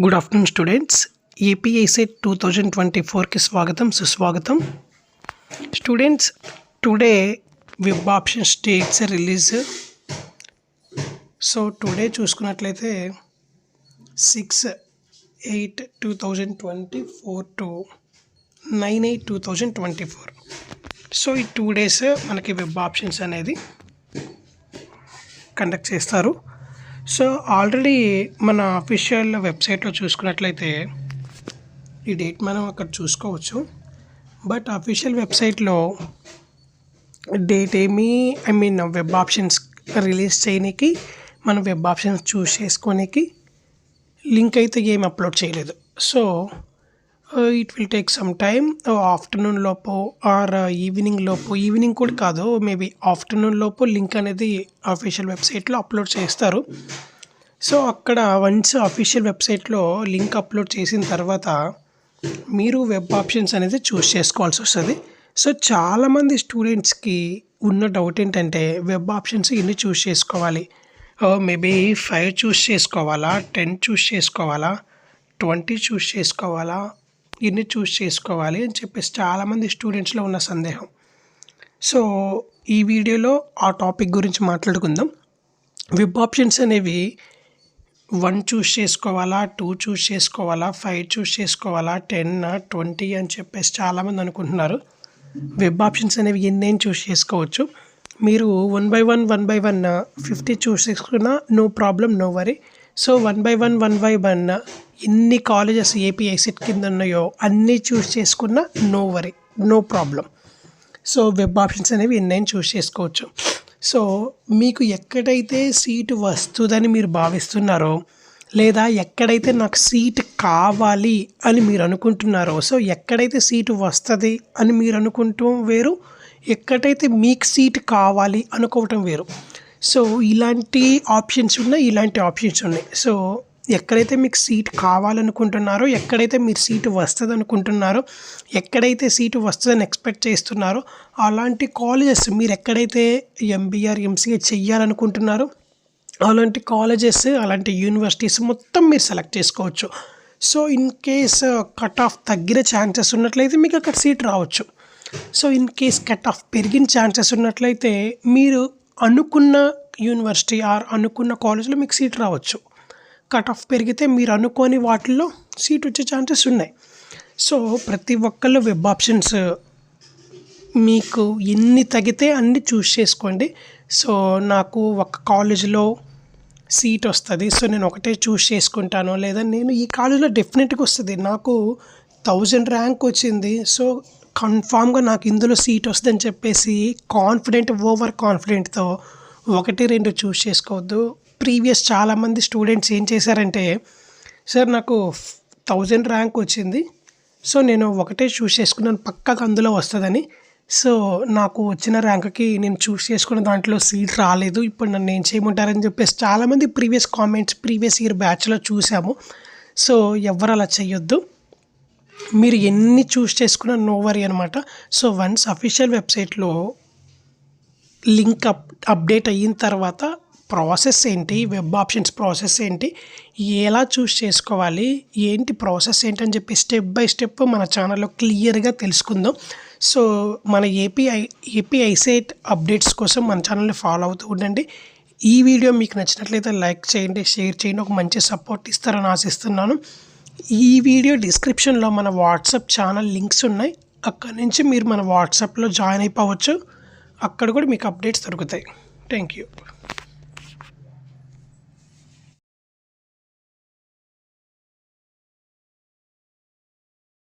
Good afternoon students. AP ICET 2024కి స్వాగతం సుస్వాగతం. Students, today web options dates release. So today చూసుకున్నట్లయితే 6/8/2024 to 9/8/2024. So ఈ 2 days మనకి వెబ్ ఆప్షన్స్ అనేది కండక్ట్ చేస్తారు. సో ఆల్రెడీ మన అఫీషియల్ వెబ్సైట్లో చూసుకున్నట్లయితే ఈ డేట్ మనం అక్కడ చూసుకోవచ్చు. బట్ అఫీషియల్ వెబ్సైట్లో డేట్ వెబ్ ఆప్షన్స్ రిలీజ్ చేయడానికి, మనం వెబ్ ఆప్షన్స్ చూస్ చేసుకోనికి లింక్ అయితే ఏమి అప్లోడ్ చేయలేదు. So it will take some time. Afternoon లోపు ఆర్ ఈవినింగ్ లోపు, ఈవినింగ్ కూడా కాదు, మేబీ ఆఫ్టర్నూన్ లోపు లింక్ అనేది అఫీషియల్ వెబ్సైట్లో అప్లోడ్ చేస్తారు. సో అక్కడ వన్స్ అఫీషియల్ వెబ్సైట్లో లింక్ అప్లోడ్ చేసిన తర్వాత మీరు వెబ్ ఆప్షన్స్ అనేది చూస్ చేసుకోవాల్సి వస్తుంది. సో చాలామంది స్టూడెంట్స్కి ఉన్న డౌట్ ఏంటంటే వెబ్ ఆప్షన్స్ ఎన్ని చూస్ చేసుకోవాలి, మేబీ 5 చూస్ చేసుకోవాలా, 10 చూస్ చేసుకోవాలా, 20 చూస్ చేసుకోవాలా, ఎన్ని చూస్ చేసుకోవాలి అని చెప్పేసి చాలామంది స్టూడెంట్స్లో ఉన్న సందేహం. సో ఈ వీడియోలో ఆ టాపిక్ గురించి మాట్లాడుకుందాం. వెబ్ ఆప్షన్స్ అనేవి 1 చూస్ చేసుకోవాలా, 2 చూస్ చేసుకోవాలా, 5 చూస్ చేసుకోవాలా, 10, 20 అని చెప్పేసి చాలామంది అనుకుంటున్నారు. వెబ్ ఆప్షన్స్ అనేవి ఎన్నైనా చూస్ చేసుకోవచ్చు. మీరు 1 by 1 50 చూస్ చేసుకున్నా no problem, no worry. So 1 by 1 ఎన్ని కాలేజెస్ ఏపీఐసెట్ కింద ఉన్నాయో అన్నీ చూస్ చేసుకున్నా no worry, no problem. So web options అనేవి ఎన్నైనా చూస్ చేసుకోవచ్చు. సో మీకు ఎక్కడైతే సీటు వస్తుందని మీరు భావిస్తున్నారో, లేదా ఎక్కడైతే నాకు సీట్ కావాలి అని మీరు అనుకుంటున్నారో, సో ఎక్కడైతే సీటు వస్తుంది అని మీరు అనుకుంటాం వేరు, ఎక్కడైతే మీకు సీట్ కావాలి అనుకోవటం వేరు. సో ఇలాంటి ఆప్షన్స్ ఉన్నాయి, ఇలాంటి ఆప్షన్స్ ఉన్నాయి. సో ఎక్కడైతే మీకు సీట్ కావాలనుకుంటున్నారో, ఎక్కడైతే మీరు సీటు వస్తుంది అనుకుంటున్నారో, ఎక్కడైతే సీటు వస్తుందని ఎక్స్పెక్ట్ చేస్తున్నారో అలాంటి కాలేజెస్, మీరు ఎక్కడైతే ఎంబీఆర్ ఎంసీఏ చెయ్యాలనుకుంటున్నారో అలాంటి కాలేజెస్, అలాంటి యూనివర్సిటీస్ మొత్తం మీరు సెలెక్ట్ చేసుకోవచ్చు. So in case cut off తగ్గిన ఛాన్సెస్ ఉన్నట్లయితే మీకు అక్కడ సీట్ రావచ్చు. So in case cut off పెరిగిన ఛాన్సెస్ ఉన్నట్లయితే మీరు అనుకున్న యూనివర్సిటీ ఆర్ అనుకున్న కాలేజ్లో మీకు సీట్ రావచ్చు. కట్ ఆఫ్ పెరిగితే మీరు అనుకోని వాటిల్లో సీట్ వచ్చే ఛాన్సెస్ ఉన్నాయి. సో ప్రతి ఒక్కళ్ళు వెబ్ ఆప్షన్స్ మీకు ఎన్ని తగ్గితే అన్ని చూస్ చేసుకోండి. సో నాకు ఒక కాలేజీలో సీట్ వస్తుంది, సో నేను ఒకటే చూస్ చేసుకుంటాను, లేదా నేను ఈ కాలేజీలో డెఫినెట్గా వస్తుంది, నాకు 1000 ర్యాంక్ వచ్చింది, సో కన్ఫామ్గా నాకు ఇందులో సీట్ వస్తుందని చెప్పేసి ఓవర్ కాన్ఫిడెంట్తో 1-2 చూస్ చేసుకోవద్దు. ప్రీవియస్ చాలామంది స్టూడెంట్స్ ఏం చేశారంటే, సార్ నాకు 1000 ర్యాంక్ వచ్చింది, సో నేను ఒకటే చూస్ చేసుకున్నాను, పక్కకు అందులో వస్తుందని. సో నాకు వచ్చిన ర్యాంక్కి నేను చూస్ చేసుకున్న దాంట్లో సీట్ రాలేదు, ఇప్పుడు నన్ను ఏం చేయమంటారని చెప్పేసి చాలామంది ప్రీవియస్ ఇయర్ బ్యాచ్లో చూసాము. సో ఎవరు అలా చేయొద్దు, మీరు ఎన్ని చూస్ చేసుకున్నా నో వరీ అనమాట. సో వన్స్ అఫీషియల్ వెబ్సైట్లో లింక్ అప్డేట్ అయిన తర్వాత ప్రాసెస్ ఏంటి, వెబ్ ఆప్షన్స్ ప్రాసెస్ ఏంటి, ఎలా చూస్ చేసుకోవాలి, ఏంటి ప్రాసెస్ ఏంటని చెప్పి స్టెప్ బై స్టెప్ మన ఛానల్లో క్లియర్గా తెలుసుకుందాం. సో మన ఏపీఐసెట్ అప్డేట్స్ కోసం మన ఛానల్ని ఫాలో అవుతూ ఉండండి. ఈ వీడియో మీకు నచ్చినట్లయితే లైక్ చేయండి, షేర్ చేయండి, ఒక మంచి సపోర్ట్ ఇస్తారని ఆశిస్తున్నాను. ఈ వీడియో డిస్క్రిప్షన్లో మన వాట్సాప్ ఛానల్ లింక్స్ ఉన్నాయి, అక్కడ నుంచి మీరు మన వాట్సాప్లో జాయిన్ అయిపోవచ్చు, అక్కడ కూడా మీకు అప్డేట్స్ దొరుకుతాయి. Thank you.